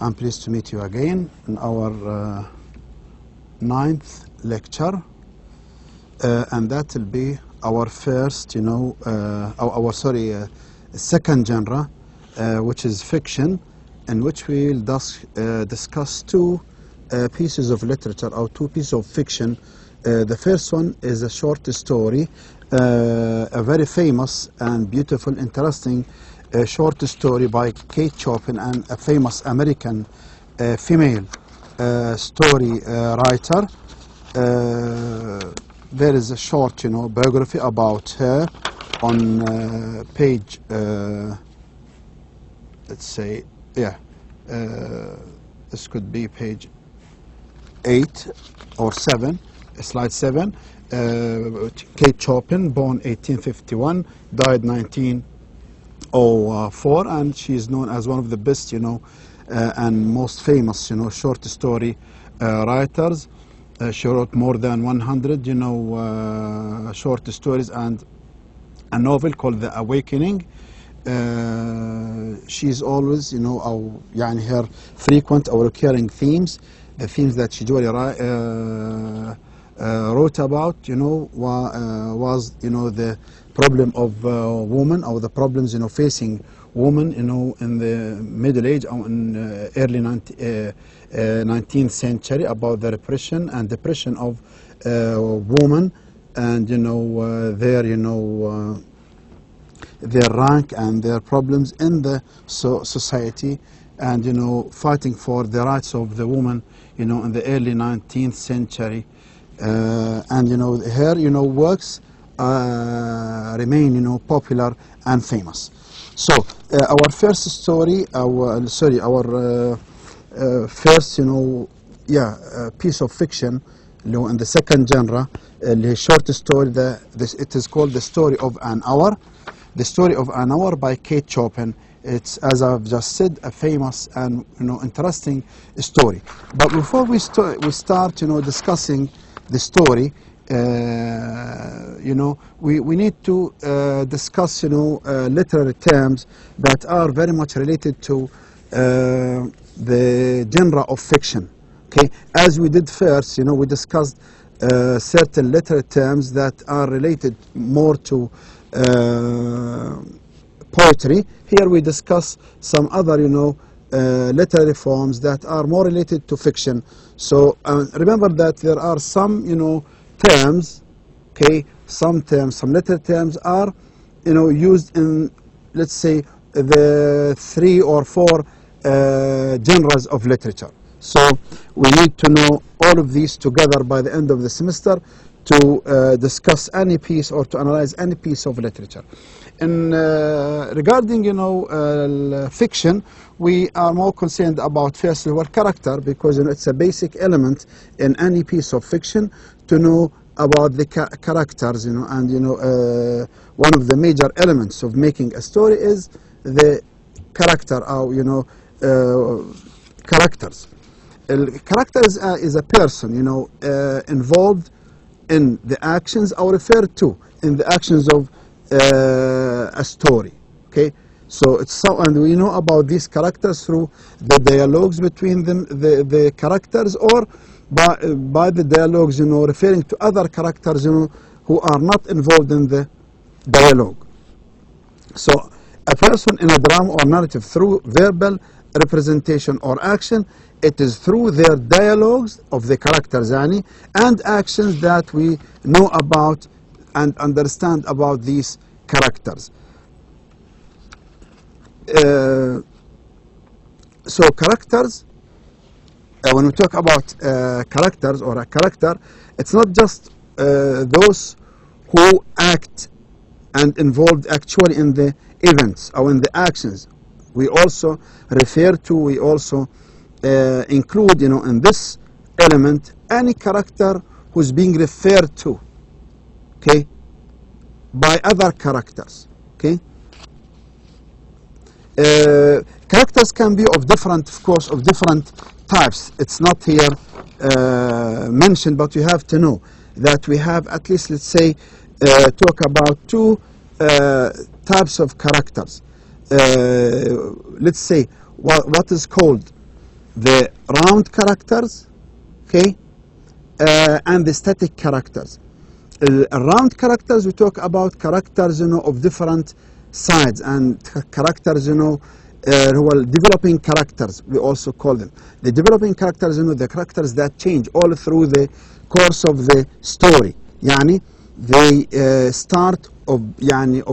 I'm pleased to meet you again in our ninth lecture, and that will be our first, second genre, which is fiction, in which we will discuss two pieces of literature or two pieces of fiction. The first one is a short story, a very famous and beautiful, interesting short story by Kate Chopin, and a famous American female story writer. There is a short, biography about her on page, let's say, this could be page 8 or 7, slide 7. Kate Chopin, born 1851, died 1904, and she is known as one of the best, and most famous, short story writers. She wrote more than 100, short stories and a novel called The Awakening. She's always, her frequent or recurring themes, the themes that she usually wrote about, was, the problem of women, or the problems, facing women, in the Middle Age or in early 19th century, about the repression and depression of women, and their rank and their problems in the society, and fighting for the rights of the woman, in the early 19th century, and her works remain popular and famous. So our first story, our first piece of fiction, in the second genre, short story. It is called The Story of an Hour. The Story of an Hour by Kate Chopin. It's, as I've just said, a famous and interesting story. But before we start discussing the story, we need to discuss literary terms that are very much related to the genre of fiction. Okay, as we did first, we discussed certain literary terms that are related more to poetry. Here we discuss some other, literary forms that are more related to fiction. So remember that there are some, terms, okay, some literary terms are, used in, let's say, the 3 or 4 genres of literature. So we need to know all of these together by the end of the semester to discuss any piece or to analyze any piece of literature. And regarding, fiction, we are more concerned about, first of all, character, because it's a basic element in any piece of fiction to know about the characters, and one of the major elements of making a story is the character, or characters. Character is a person, involved in the actions, or referred to in the actions of a story. Okay, so and we know about these characters through the dialogues between them, the characters, or by the dialogues, referring to other characters, who are not involved in the dialogue. So a person in a drama or narrative, through verbal representation or action, it is through their dialogues of the characters, and actions that we know about and understand about these characters. So characters, when we talk about characters or a character, it's not just those who act and involved actually in the events or in the actions. We also include, in this element, any character who's being referred to, okay, by other characters. Okay, characters can be of different types. It's not here mentioned, but you have to know that we have at least, let's say, talk about 2 types of characters. Let's say what is called the round characters, okay, and the static characters. Round characters, we talk about characters, of different sides, and characters, who are developing characters, we also call them. The developing characters, the characters that change all through the course of the story. يعني they start of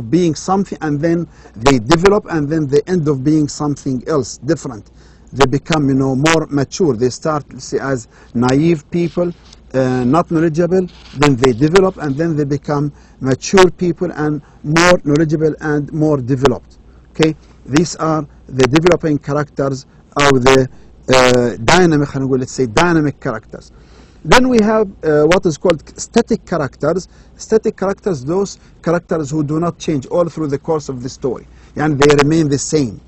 being something, and then they develop, and then they end up being something else different. They become, more mature. They start, say, as naive people, not knowledgeable, then they develop, and then they become mature people and more knowledgeable and more developed. Okay, these are the developing characters, or the dynamic, let's say dynamic characters. Then we have what is called static characters. Static characters, those characters who do not change all through the course of the story, and they remain the same.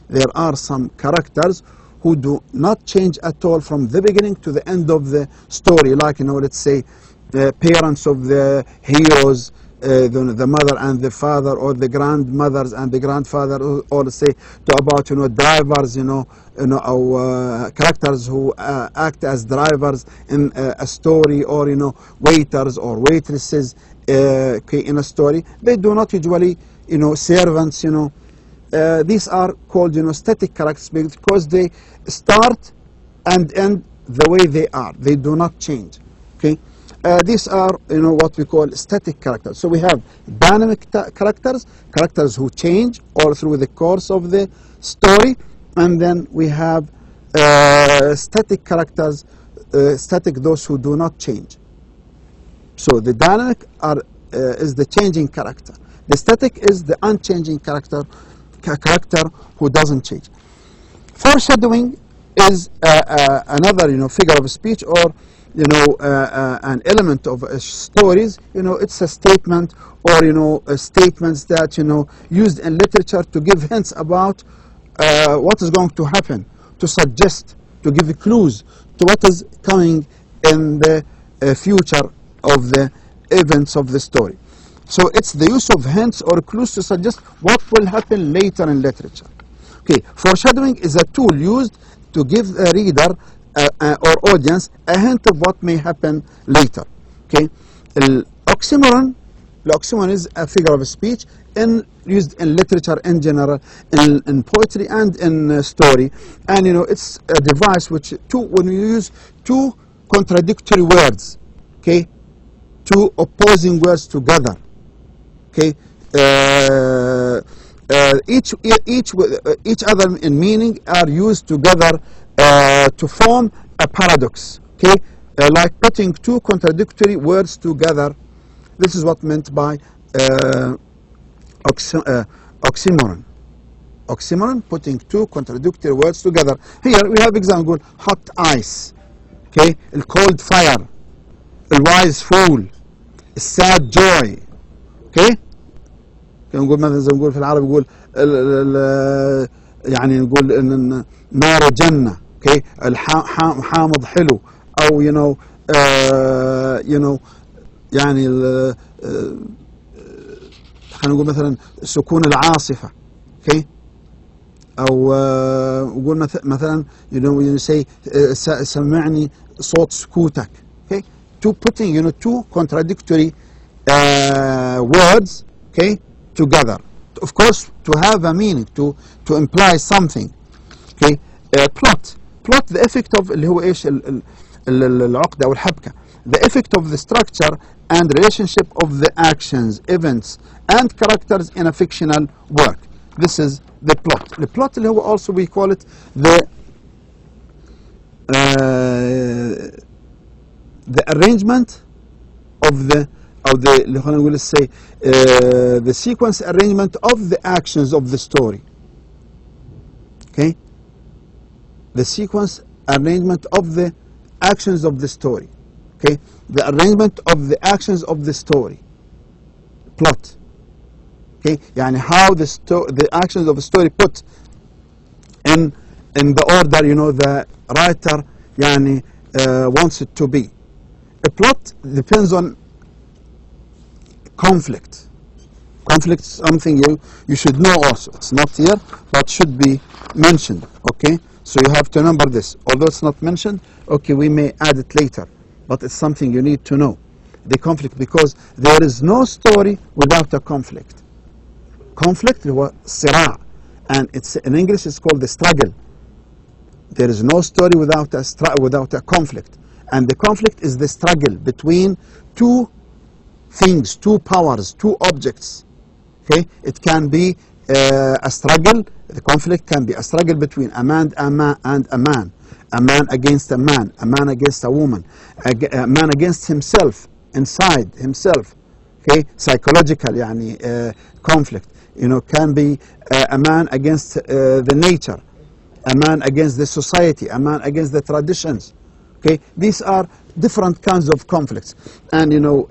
There are some characters who do not change at all from the beginning to the end of the story, like, let's say the parents of the heroes, the mother and the father, or the grandmothers and the grandfather, or let's say about drivers, or characters who act as drivers in a story, or waiters or waitresses in a story. They do not usually servants. These are called static characters, because they start and end the way they are. They do not change. Okay. These are what we call static characters. So we have dynamic characters, characters who change all through the course of the story, and then we have static characters, those who do not change. So the dynamic is the changing character. The static is the unchanging character who doesn't change. Foreshadowing is another figure of speech, or an element of stories. It's a statement, or statements that used in literature to give hints about what is going to happen, to suggest, to give clues to what is coming in the future of the events of the story. So it's the use of hints or clues to suggest what will happen later in literature. Okay, foreshadowing is a tool used to give a reader or audience a hint of what may happen later. Okay, oxymoron is a figure of speech used in literature in general, in poetry and in story, and it's a device when you use two contradictory words, okay, two opposing words together. Okay, each other in meaning are used together to form a paradox. Okay, like putting two contradictory words together. This is what meant by oxymoron. Oxymoron, putting two contradictory words together. Here we have example: hot ice, okay, cold fire, wise fool, sad joy. اوكي نقول مثلا زي ما نقول في العربي، نقول يعني نقول ان نار جنه، اوكي، حامض حلو، او يعني خلينا نقول مثلا سكون العاصفه، اوكي، او نقول مثلا سمعني صوت سكوتك. اوكي، to putting two contradictory words, okay, together, of course, to have a meaning, to imply something. Okay, plot, the effect of اللي هو ايش العقدة او الحبكة, the effect of the structure and relationship of the actions, events and characters in a fictional work. This is the plot. The plot اللي هو also we call it the arrangement of the let's say the sequence arrangement of the actions of the story. Okay, the sequence arrangement of the actions of the story. Okay, the arrangement of the actions of the story. Plot. Okay, يعني how the actions of the story put in the order the writer يعني wants it to be. A plot depends on conflict. Conflict is something you should know also. It's not here, but should be mentioned. Okay, So you have to remember this. Although it's not mentioned, okay, we may add it later, but it's something you need to know. The conflict, because there is no story without a conflict. Conflict هو صراع, and it's in English it's called the struggle. There is no story without a conflict, and the conflict is the struggle between two things, two powers, two objects. Okay, it can be a struggle. The conflict can be a struggle between a man and a man against a man against a woman, a man against himself, inside himself. Okay, psychological يعني conflict. You know, can be a man against the nature, a man against the society, a man against the traditions. Okay, these are different kinds of conflicts, and you know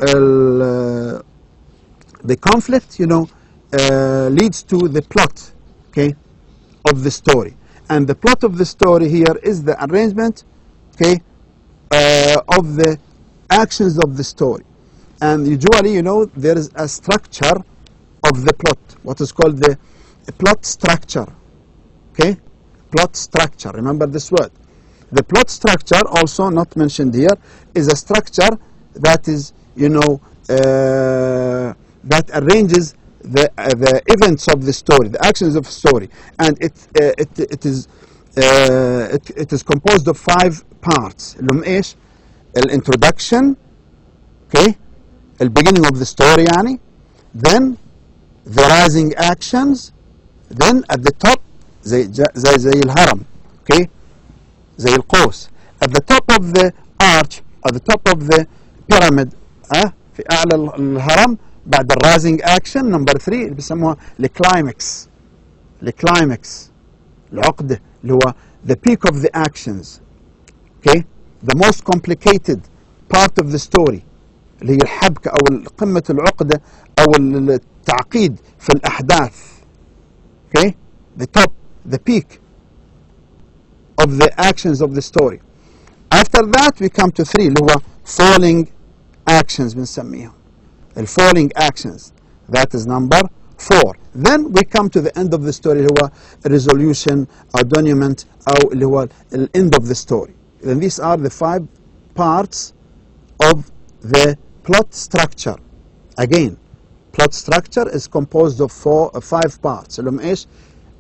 the conflict, you know, leads to the plot, okay, of the story, and the plot of the story here is the arrangement, okay, of the actions of the story, and usually, you know, there is a structure of the plot, what is called the plot structure. Okay, plot structure, remember this word. The plot structure, also not mentioned here, is a structure that is, you know, that arranges the events of the story, the actions of the story, and it is composed of 5 parts. اللي هم ايش؟ الانترودكشن, okay, the beginning of the story يعني, then the rising actions, then at the top زي الهرم, okay, زي القوس, at the top of the arch, at the top of the pyramid, في أعلى الهرم, بعد الرايزنج اكشن نمبر 3 اللي بيسموها الكلايمكس. الكلايمكس العقدة اللي هو the peak of the actions, okay, the most complicated part of the story اللي هي الحبكة أو قمة العقدة أو التعقيد في الأحداث, okay, the top, the peak of the actions of the story. After that we come to 3 اللي هو falling actions بنسميهم, the falling actions, that is number 4. Then we come to the end of the story اللي هو resolution or denouement أو اللي هو the end of the story. And these are the 5 parts of the plot structure. Again, plot structure is composed of 5 parts اللي هم ايش؟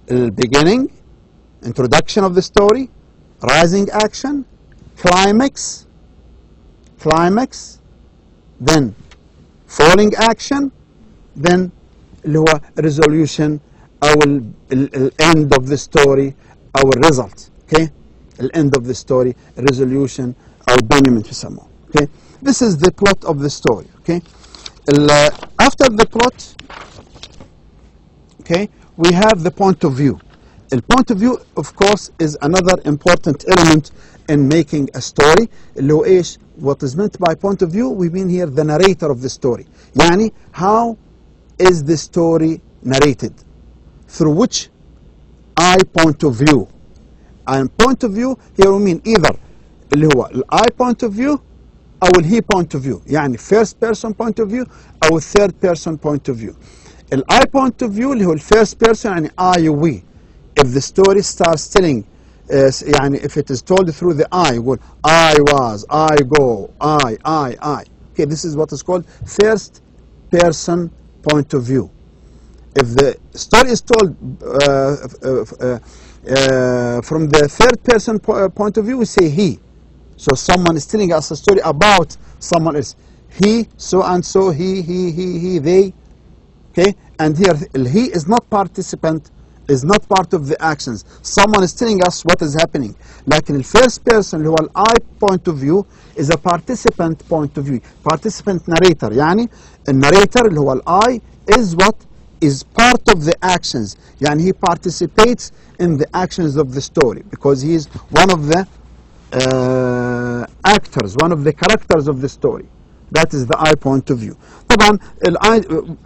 the beginning, introduction of the story, rising action, climax, then falling action, then اللي هو resolution أو ال end of the story أو result, okay, the end of the story, resolution أو denouement يسموه. Okay, this is the plot of the story. Okay, after the plot, okay, we have the point of view. The point of view, of course, is another important element in making a story. اللي هو ايش? What is meant by point of view, we mean here the narrator of the story. يعني how is the story narrated? Through which eye point of view? And point of view here we mean either اللي هو ال eye point of view أو ال he point of view. يعني first person point of view أو third person point of view. ال I point of view اللي هو ال first person يعني I we. If the story starts telling يعني if it is told through the I, يقول I was, I go, I. Okay, this is what is called first person point of view. If the story is told from the third person point of view, we say he. So someone is telling us a story about someone else. He, so and so, he, they. Okay, and here he is not participant, is not part of the actions. Someone is telling us what is happening. Like in the first person اللي هو ال I point of view is a participant point of view. Participant narrator يعني الناريتر اللي هو ال I is what is part of the actions. يعني he participates in the actions of the story because he is one of the actors, one of the characters of the story. That is the I point of view. طبعا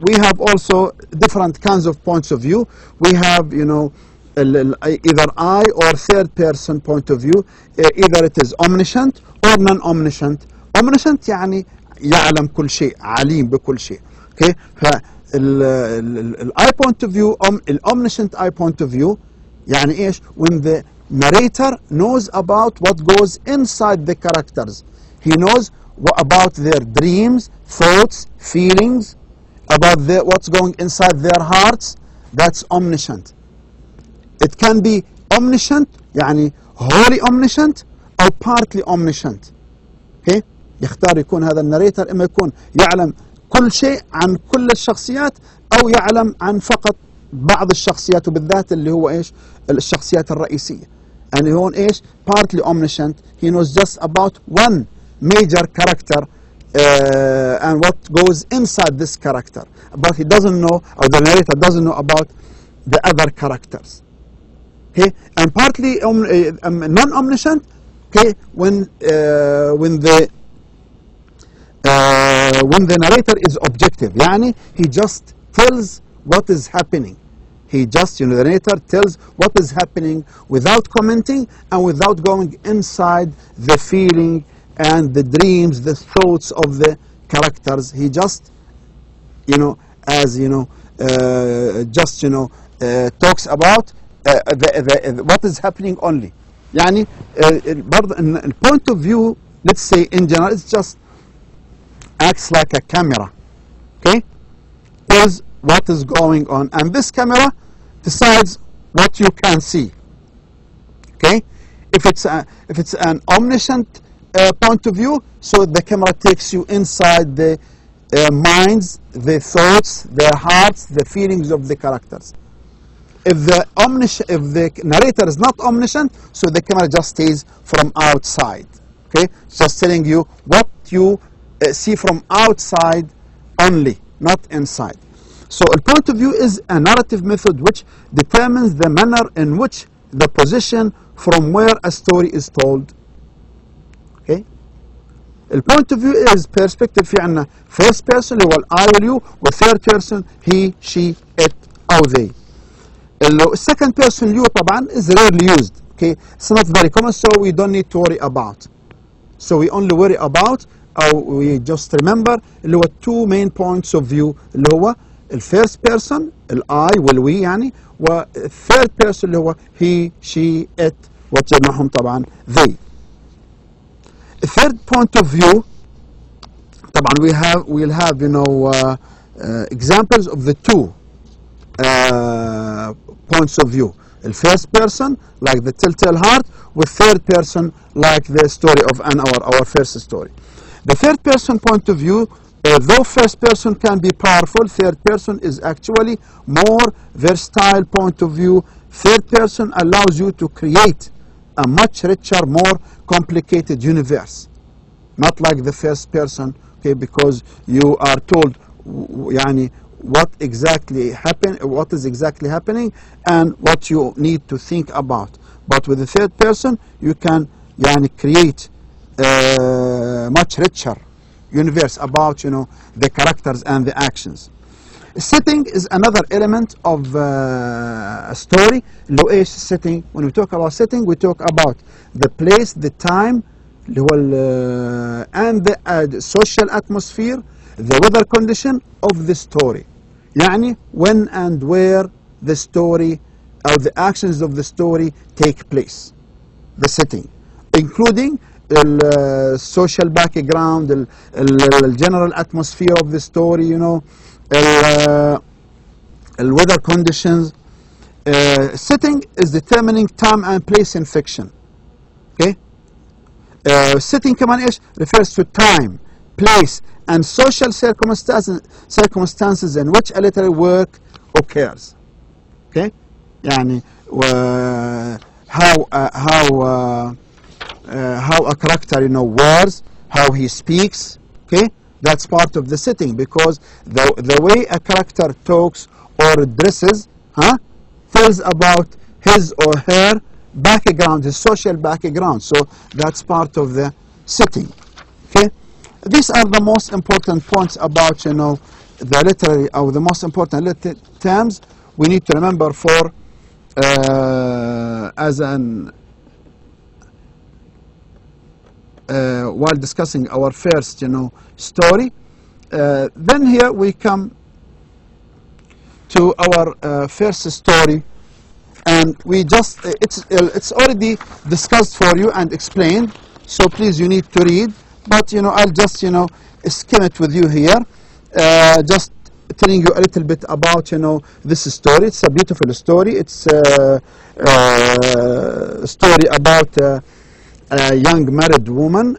we have also different kinds of points of view. We have, you know, either I or third person point of view. Either it is omniscient or non-omniscient. Omniscient يعني يعلم كل شيء, عليم بكل شيء. Okay, ال I point of view, omniscient I point of view يعني ايش؟ when the narrator knows about what goes inside the characters. He knows about their dreams, thoughts, feelings, about what's going inside their hearts. That's omniscient. It can be omniscient, يعني wholly omniscient أو partly omniscient. Okay? يختار يكون هذا الناريتر إما يكون يعلم كل شيء عن كل الشخصيات أو يعلم عن فقط بعض الشخصيات وبالذات اللي هو إيش الشخصيات الرئيسية. يعني هون إيش partly omniscient. He knows just about one major character and what goes inside this character, but he doesn't know, or the narrator doesn't know about the other characters. Okay, and partly non-omniscient. Okay, when the narrator is objective, يعني he just tells what is happening. He just, the narrator tells what is happening without commenting and without going inside the feeling and the dreams, the thoughts of the characters. He just, talks about what is happening only. يعني برضه the point of view, let's say in general, it just acts like a camera. Okay, tells what is going on, and this camera decides what you can see. Okay, if it's an omniscient point of view, so the camera takes you inside the minds, the thoughts, their hearts, the feelings of the characters. If the narrator is not omniscient, so the camera just stays from outside. Okay, it's just telling you what you see from outside only, not inside. So a point of view is a narrative method which determines the manner in which the position from where a story is told. Okay. The point of view is perspective. في عنا first person اللي هو I or you, و third person he, she, it أو they. Second person you طبعا is rarely used. Okay, it's not very common, so we don't need to worry about. So we only worry about, or we just remember اللي هو two main points of view اللي هو first person I والوي يعني, و third person اللي هو he, she, it وتجمعهم طبعا they. A third point of view طبعا we'll have examples of the two points of view. The first person like the telltale heart, with third person like the story of our first story. The third person point of view, though first person can be powerful, third person is actually more versatile point of view. Third person allows you to create a much richer, more complicated universe, not like the first person. Okay, because you are told يعني what is exactly happening and what you need to think about. But with the third person you can create much richer universe about the characters and the actions. Setting is another element of a story. اللي هو ايش setting? When we talk about setting we talk about the place, the time اللي هو and the social atmosphere, the weather condition of the story. يعني when and where the story or the actions of the story take place. The setting, including the social background, the general atmosphere of the story, the weather conditions. Setting is determining time and place in fiction. Okay. Setting كمان ايش refers to time, place and social circumstances in which a literary work occurs. Okay, يعني how a character wears, how he speaks. Okay, that's part of the setting, because the way a character talks or dresses tells about his or her background, his social background. So that's part of the setting. Okay, these are the most important points about the literary, or the most important terms we need to remember for as an while discussing our first story. Then here we come to our first story and we just it's already discussed for you and explained, so please you need to read, but I'll just skim it with you here, just telling you a little bit about this story. It's a beautiful story. It's a story about a young married woman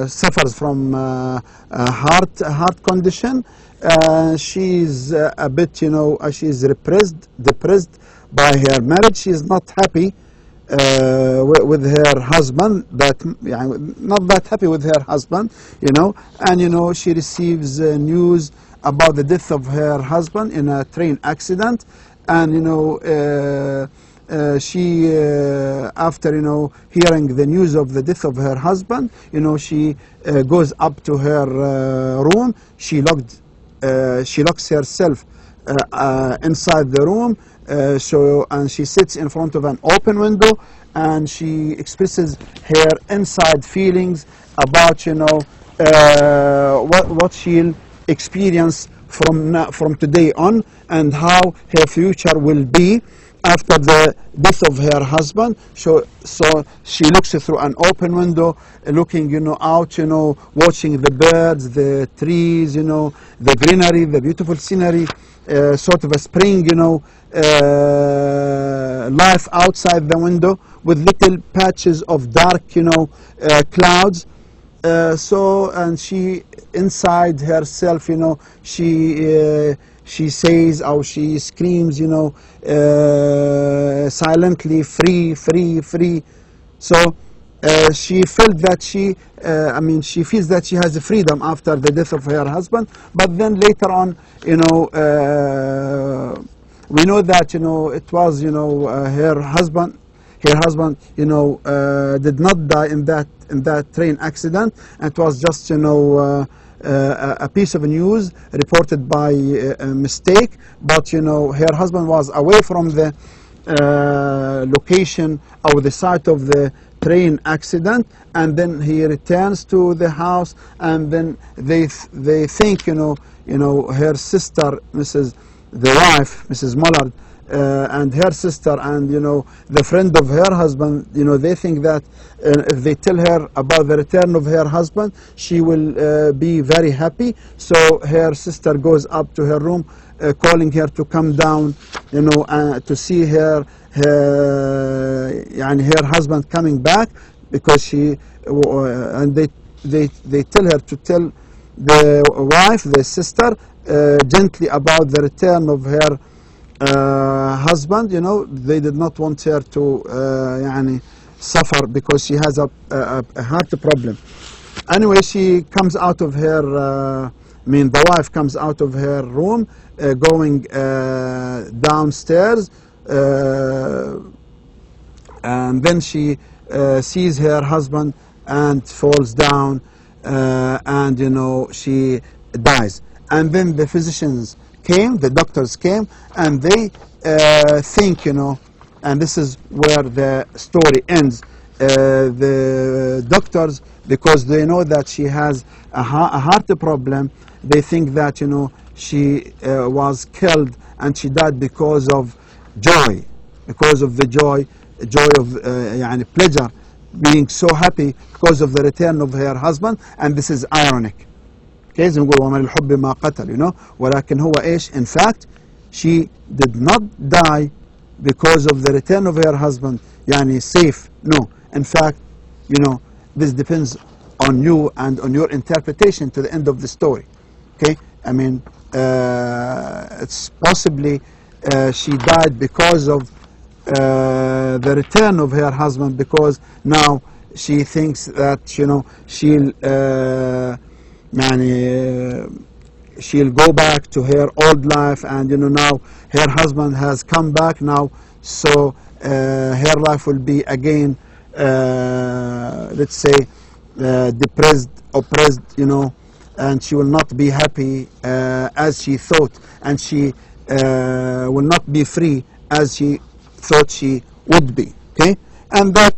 suffers from a heart condition. She's a bit she's depressed by her marriage. She's not happy with her husband, not that happy with her husband, and she receives news about the death of her husband in a train accident, and she after hearing the news of the death of her husband, she goes up to her room. She locks herself inside the room, and she sits in front of an open window, and she expresses her inside feelings about what she'll experience from today on, and how her future will be after the death of her husband. So she looks through an open window, looking out, watching the birds, the trees, the greenery, the beautiful scenery, sort of a spring, life outside the window, with little patches of dark, clouds. And she inside herself, she says, or she screams, silently, free, free, free. So she felt that she feels that she has freedom after the death of her husband. But then later on, we know that it was her husband. Her husband, did not die in that train accident. It was just a piece of news reported by mistake. But her husband was away from the location or the site of the train accident, and then he returns to the house, and then they think her sister, the wife, Mrs. Mullard, and her sister, and the friend of her husband, they think that if they tell her about the return of her husband, she will be very happy. So her sister goes up to her room, calling her to come down, to see her husband coming back, because and they tell her to tell the wife, the sister, gently about the return of her husband. They did not want her to suffer, because she has a heart problem. Anyway, she comes out of her the wife comes out of her room, going downstairs, and then she sees her husband and falls down, and she dies. And then the physicians came, the doctors came, and they think, and this is where the story ends. The doctors, because they know that she has a heart problem, they think that she was killed and she died because of joy, because of the joy of pleasure, being so happy because of the return of her husband. And this is ironic. Okay, زي ما نقول ومن الحب ما قتل, ولكن هو ايش? In fact, she did not die because of the return of her husband, safe. No, in fact, this depends on you and on your interpretation to the end of the story. Okay, it's possibly she died because of the return of her husband, because now she thinks that she'll go back to her old life, and now her husband has come back now, so her life will be again, let's say, depressed, oppressed, and she will not be happy as she thought, and she will not be free as she thought she would be. Okay, and that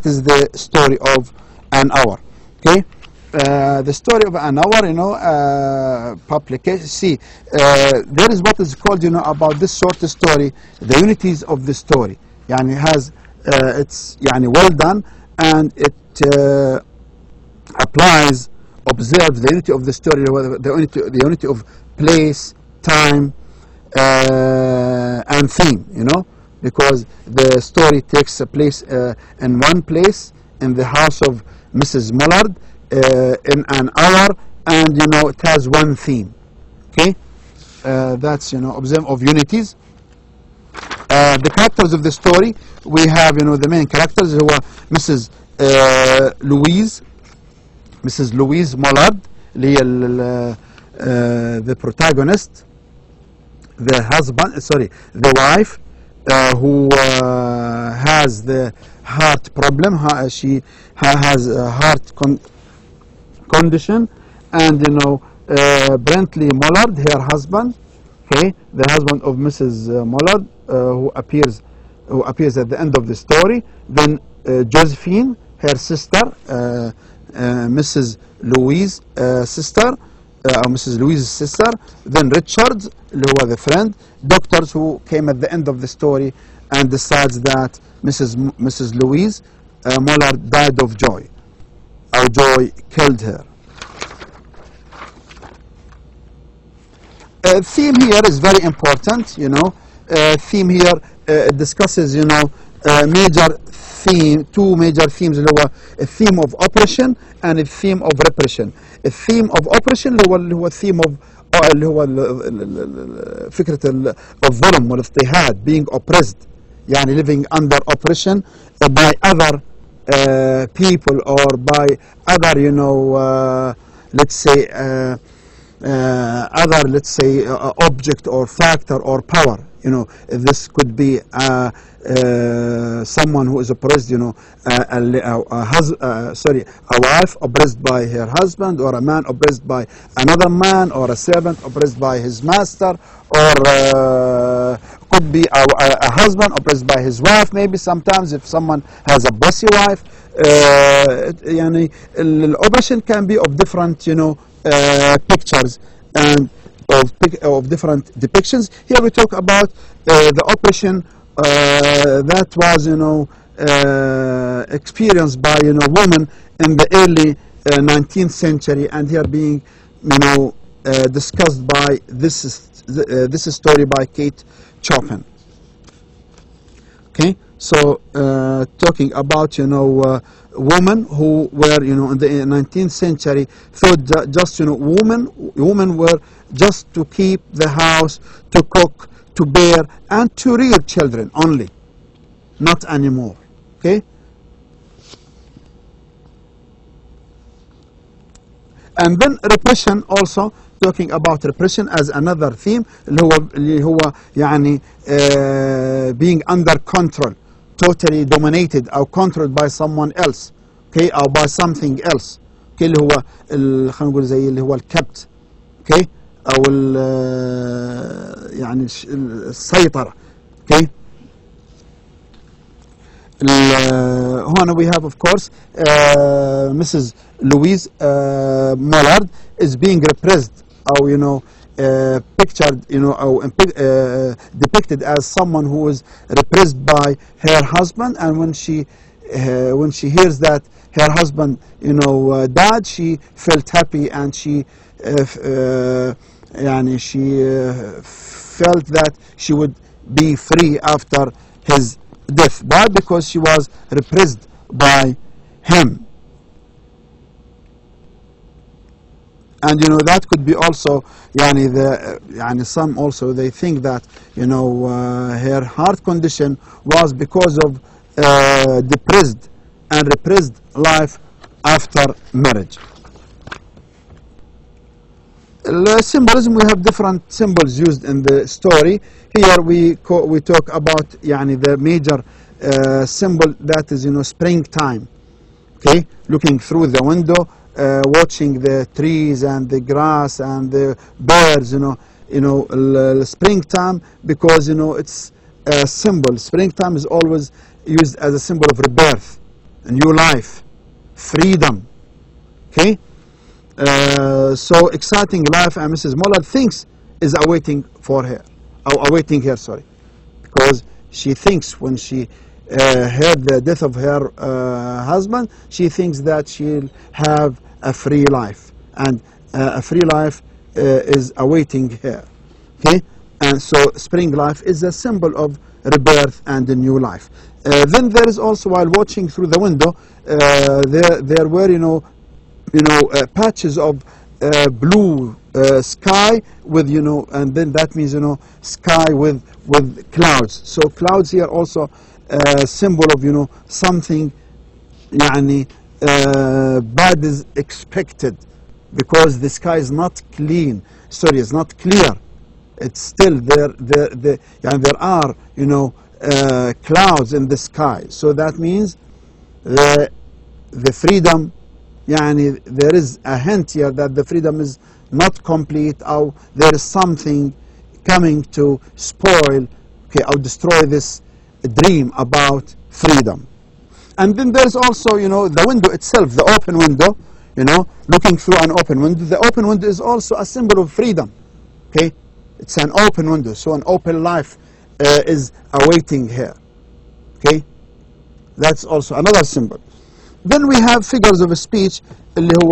is the story of an hour. Okay, the story of an hour, publication. See, there is what is called, about this short story, the unities of the story. Yani has, it's well done, and it applies, observes the unity of the story, the unity of place, time, and theme. Because the story takes place in one place, in the house of Mrs. Mullard, in an hour, and it has one theme. Okay, that's observe of unities. The characters of the story, we have the main characters who are Mrs. Louise Mullard, the protagonist, the wife, who has the heart problem. She has a heart condition, and Brentley Mullard, her husband, okay, the husband of Mrs. Mullard, who appears at the end of the story. Then Josephine, her sister, Mrs. Louise's sister. Mrs. Louise's sister. Then Richard, who was the friend. Doctors who came at the end of the story and decides that Mrs. Louise Mullard died of joy, or joy killed her. Theme here is very important. Theme here discusses two major themes, a theme of oppression and a theme of repression. A theme of oppression اللي هو theme of اللي هو فكرة الظلم والاضطهاد, being oppressed, living under oppression by other people, or by other let's say object or factor or power. This could be someone who is oppressed, a wife oppressed by her husband, or a man oppressed by another man, or a servant oppressed by his master, or could be a husband oppressed by his wife. Maybe sometimes if someone has a bossy wife, oppression can be of different pictures and of different depictions. Here we talk about the oppression that was experienced by women in the early 19th century, and here being discussed by this story by Kate Chopin. Okay, so talking about women who were in the 19th century thought that just women were just to keep the house, to cook, to bear, and to rear children only, not anymore. Okay, and then repression, also talking about repression as another theme, اللي هو being under control, totally dominated or controlled by someone else, okay, or by something else. okay, اللي هو خلينا نقول زي اللي هو الكبت، okay، او يعني السيطرة. okay. هنا we have of course Mrs. Louise Mullard is being repressed, or pictured, or depicted as someone who is repressed by her husband, and when she hears that her husband died, she felt happy, and she felt that she would be free after his death. Why? Because she was repressed by him. And that could be also some also they think that her heart condition was because of depressed and repressed life after marriage. Symbolism, we have different symbols used in the story. Here we talk about the major symbol, that is springtime. Okay, looking through the window, watching the trees and the grass and the birds, springtime, because it's a symbol. Springtime is always used as a symbol of rebirth, a new life, freedom. Okay, So exciting life, and Mrs. Muller thinks is awaiting for her, or awaiting her, sorry, because she thinks when she heard the death of her husband, she thinks that she'll have a free life, and a free life is awaiting her. Okay, and so spring life is a symbol of rebirth and a new life. Then there is also, while watching through the window, there were patches of blue sky with and then that means sky with clouds. So clouds here also symbol of something bad is expected, because the sky is not clean. Sorry, it's not clear. It's still there are clouds in the sky. So that means the freedom, there is a hint here that the freedom is not complete, or there is something coming to spoil, or destroy this dream about freedom. And then there's also the window itself, the open window, looking through an open window. The open window is also a symbol of freedom. Okay, it's an open window, so an open life is awaiting her. Okay, that's also another symbol. Then we have figures of speech اللي هو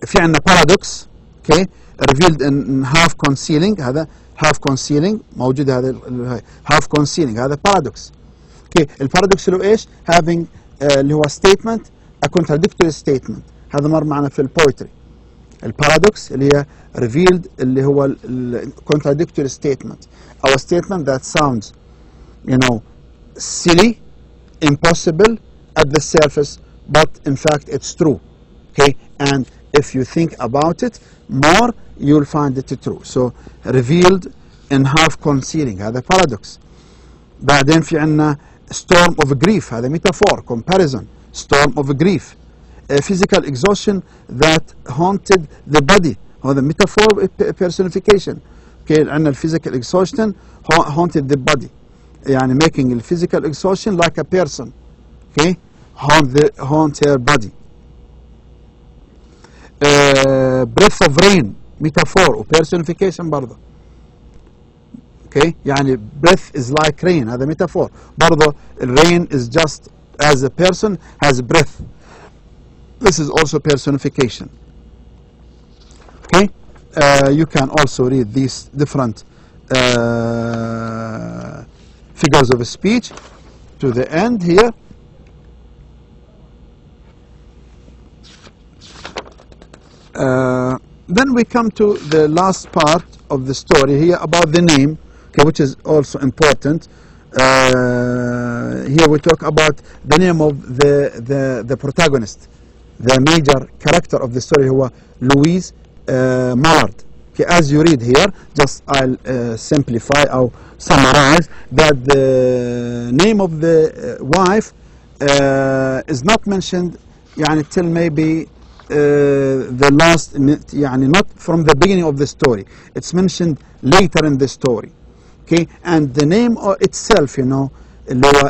في عندنا paradox. Okay, revealed in half concealing. هذا half concealing موجود، هذا half concealing، هذا paradox. Okay, البارادوكس اللي هو ايش؟ having اللي هو statement a contradictory statement. هذا مر معنا في البويتري. البارادوكس اللي هي revealed اللي هو contradictory statement, or a statement that sounds silly, impossible at the surface, but in fact it's true. Okay, and if you think about it more, you'll find it true. So revealed in half concealing، هذا paradox. بعدين في عندنا storm of grief، هذا metaphor, comparison. storm of grief. Physical exhaustion that haunted the body، هذا metaphor personification. Okay, عندنا physical exhaustion haunted the body، making the physical exhaustion like a person. Okay, haunt her body. Breath of rain metaphor or personification برضه. Okay, breath is like rain، هذا metaphor. برضه rain is just as a person has breath. This is also personification. Okay, you can also read these different figures of speech to the end here. Then we come to the last part of the story here about the name, okay, which is also important. Here we talk about the name of the protagonist, the major character of the story, who Louise Mallard. Okay, as you read here, just I'll simplify or summarize that the name of the wife is not mentioned till maybe the last, not from the beginning of the story. It's mentioned later in the story. Okay, and the name itself,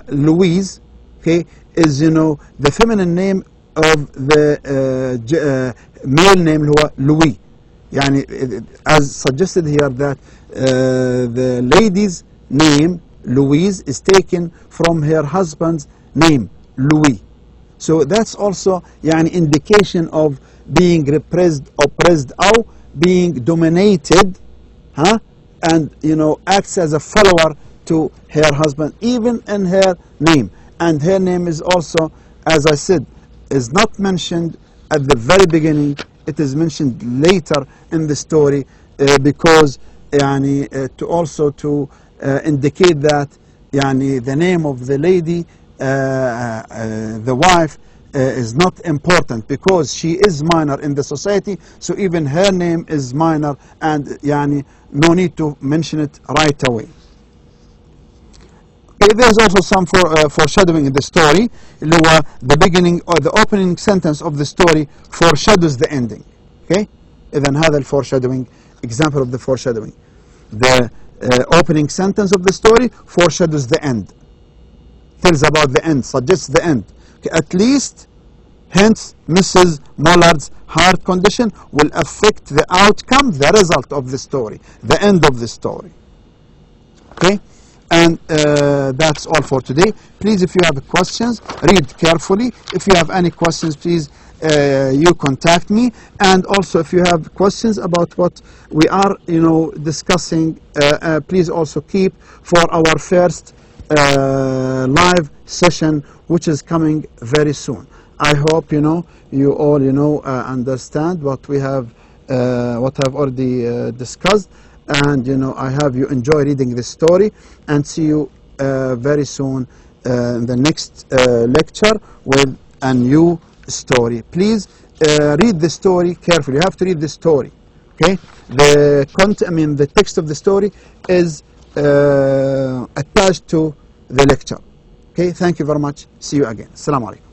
Louise, okay, is the feminine name of the male name, Louis. As suggested here, that the lady's name Louise is taken from her husband's name, Louis. So that's also indication of being repressed, oppressed, or being dominated, and acts as a follower to her husband, even in her name. And her name is also, as I said, is not mentioned at the very beginning. It is mentioned later in the story, because to also to indicate that the name of the lady, the wife, is not important, because she is minor in the society. So even her name is minor, and no need to mention it right away. Okay, there's also some foreshadowing in the story. The beginning or the opening sentence of the story foreshadows the ending. Okay, إذن هذا الforeshadowing, example of the foreshadowing. The opening sentence of the story foreshadows the end, tells about the end, suggests the end. Okay, at least Hence, Mrs. Mullard's heart condition will affect the outcome, the result of the story, the end of the story. Okay? And that's all for today. Please, if you have questions, read carefully. If you have any questions, please you contact me. And also, if you have questions about what we are, discussing, please also keep for our first live session, which is coming very soon. I hope you all understand what we have, what I've already discussed. And I have you enjoy reading this story, and see you very soon in the next lecture with a new story. Please read the story carefully. You have to read the story. Okay, the text of the story is attached to the lecture. Okay, thank you very much. See you again. Assalamu alaikum.